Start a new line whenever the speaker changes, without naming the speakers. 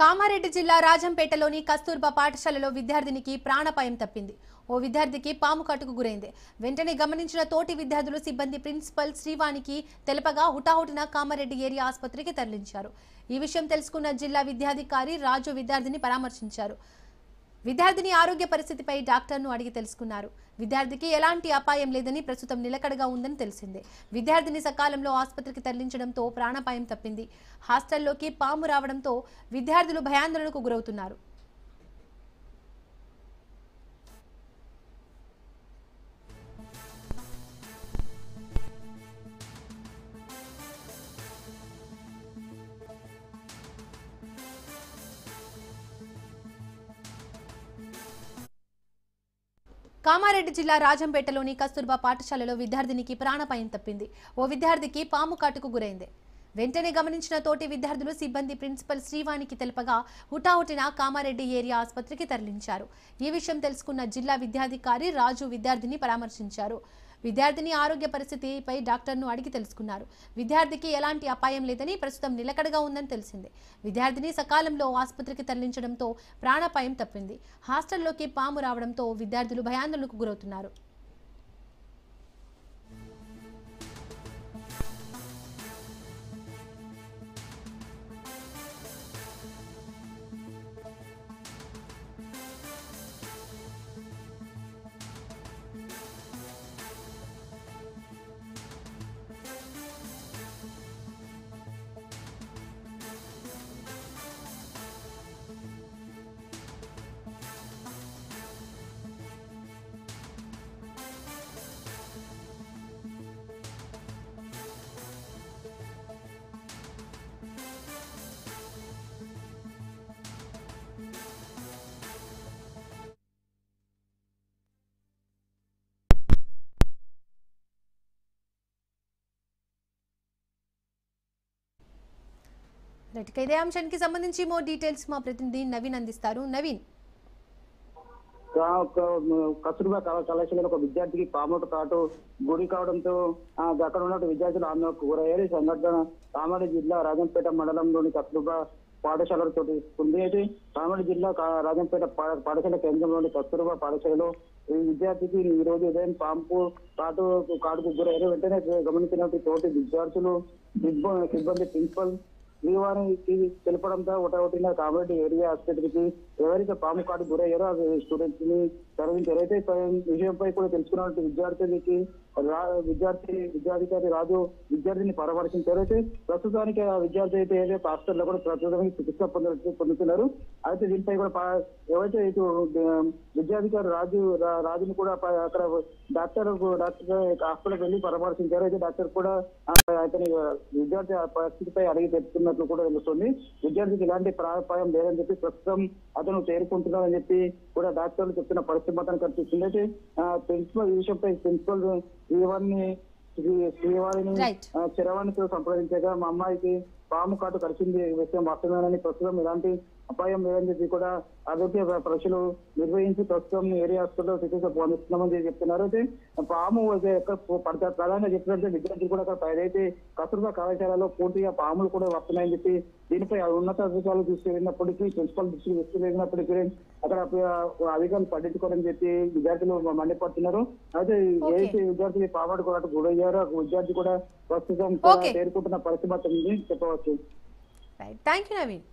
కామారెడ్డి జిల్లా రాజంపేటలోని కస్తూర్బా పాఠశాలలో విద్యార్థినికి ప్రాణాపాయం తప్పింది. ఓ విద్యార్థికి పాము కాటుకు గురైంది. వెంటనే గమనించిన తోటి విద్యార్థులు సిబ్బంది ప్రిన్సిపల్ శ్రీవానికి తెలపగా హుటాహుటిన కామారెడ్డి ఏరియా ఆసుపత్రికి తరలించారు. ఈ విషయం తెలుసుకున్న జిల్లా విద్యాధికారి రాజు విద్యార్థిని పరామర్శించారు. విద్యార్థిని ఆరోగ్య పరిస్థితిపై డాక్టర్ను అడిగి తెలుసుకున్నారు. విద్యార్థికి ఎలాంటి అపాయం లేదని, ప్రస్తుతం నిలకడగా ఉందని తెలిసిందే. విద్యార్థిని సకాలంలో ఆసుపత్రికి తరలించడంతో ప్రాణాపాయం తప్పింది. హాస్టల్లోకి పాము రావడంతో విద్యార్థులు భయాందోళనకు గురవుతున్నారు. కామారెడ్డి జిల్లా రాజంపేటలోని కస్తూర్బా పాఠశాలలో విద్యార్థినికి ప్రాణాపాయం తప్పింది. ఓ విద్యార్థికి పాము కాటుకు గురైంది. వెంటనే గమనించిన తోటి విద్యార్థులు సిబ్బంది ప్రిన్సిపల్ శ్రీవానికి తెలపగా హుటాహుటిన కామారెడ్డి ఏరియా ఆసుపత్రికి తరలించారు. ఈ విషయం తెలుసుకున్న జిల్లా విద్యాధికారి రాజు విద్యార్థిని పరామర్శించారు. విద్యార్థిని ఆరోగ్య పరిస్థితిపై డాక్టర్ను అడిగి తెలుసుకున్నారు. విద్యార్థికి ఎలాంటి అపాయం లేదని, ప్రస్తుతం నిలకడగా ఉందని తెలిసిందే. విద్యార్థిని సకాలంలో ఆసుపత్రికి తరలించడంతో ప్రాణాపాయం తప్పింది. హాస్టల్లోకి పాము రావడంతో విద్యార్థులు భయాందోళనకు గురవుతున్నారు. ఇదే అంశానికి సంబంధించి మోర్ డీటెయిల్స్ మా ప్రతినిధి నవీన్ అందిస్తారు. నవీన్,
కస్తూర్బా కళాశాలలో ఒక విద్యార్థికి పాము కాటు గురి కావడంతో అక్కడ ఉన్న విద్యార్థులు ఆందోళనకు గురయ్యారు. ఈ సంఘటన కామారెడ్డి జిల్లా రాజంపేట మండలంలోని కస్తూర్బా పాఠశాలలో చోటు తీసుకుంది. అయితే కామారెడ్డి జిల్లా రాజంపేట పాఠశాల కేంద్రంలోని కస్తూర్బా పాఠశాలలో ఈ విద్యార్థికి ఈ రోజు ఉదయం పాము కాటుకు గురయ్యారు. వెంటనే గమనించినటువంటి తోటి విద్యార్థులు సిబ్బంది ప్రిన్సిపల్ శ్రీవారికి తెలపడంతో ఒకటిన కామారెడ్డి ఏరియా ఆసుపత్రికి ఎవరైతే పాము కాటు గురయ్యారో ఆ స్టూడెంట్స్ ని తరలించారు. అయితే విషయంపై కూడా తెలుసుకున్నటువంటి విద్యాధికారి రాజు విద్యార్థిని పరామర్శించారు. అయితే ప్రస్తుతానికి ఆ విద్యార్థి అయితే ఏదైతే హాస్పిటల్లో కూడా ప్రస్తుతానికి చికిత్స పొందుతున్నారు. అయితే దీనిపై కూడా ఎవరైతే ఇటు విద్యాధికారి రాజుని కూడా అక్కడ డాక్టర్ హాస్పిటల్కి వెళ్ళి పరామర్శించారు. అయితే డాక్టర్ కూడా అతని విద్యార్థి పరిస్థితిపై అడిగి తెలుసుకున్నట్లు కూడా తెలుస్తుంది. విద్యార్థికి ఇలాంటి ప్రాణాపాయం లేదని చెప్పి ప్రస్తుతం అతను తేరుకుంటున్నారని చెప్పి కూడా డాక్టర్లు చెప్తున్న పరిస్థితి మాత్రం కనిపిస్తుంది. అయితే ప్రిన్సిపల్ ఈ విషయంపై ప్రిన్సిపల్ శ్రీవారిని చరవాణితో సంప్రదించగా మా అమ్మాయికి పాము కాటు కలిసింది విషయం వాస్తవేనని, ప్రస్తుతం ఇలాంటి అపాయం లేదని చెప్పి కూడా ఆరోగ్య పరీక్షలు నిర్వహించి ప్రస్తుతం ఏరియా హాస్పిటల్లో చికిత్స పొందుతున్నామని చెప్తున్నారు. అయితే పాము పడతారు ప్రధానంగా చెప్పినట్టు విద్యార్థులు కూడా అక్కడ ఏదైతే కస్తూర్బా కళాశాలలో పూర్తిగా పాములు కూడా వస్తున్నాయని చెప్పి దీనిపై ఉన్నత అధికారులు తీసుకెళ్ళినప్పటికీ, ప్రిన్సిపల్ దృష్టికి తీసుకెళ్ళినప్పటికీ అక్కడ అధికారులు పట్టించుకోవాలని చెప్పి విద్యార్థులు మండిపడుతున్నారు. అయితే ఏదైతే విద్యార్థి పాము కాటు గురయ్యారో విద్యార్థి కూడా ప్రస్తుతం తేరుకుంటున్న పరిస్థితి చెప్పవచ్చు.
Thank you Naveen.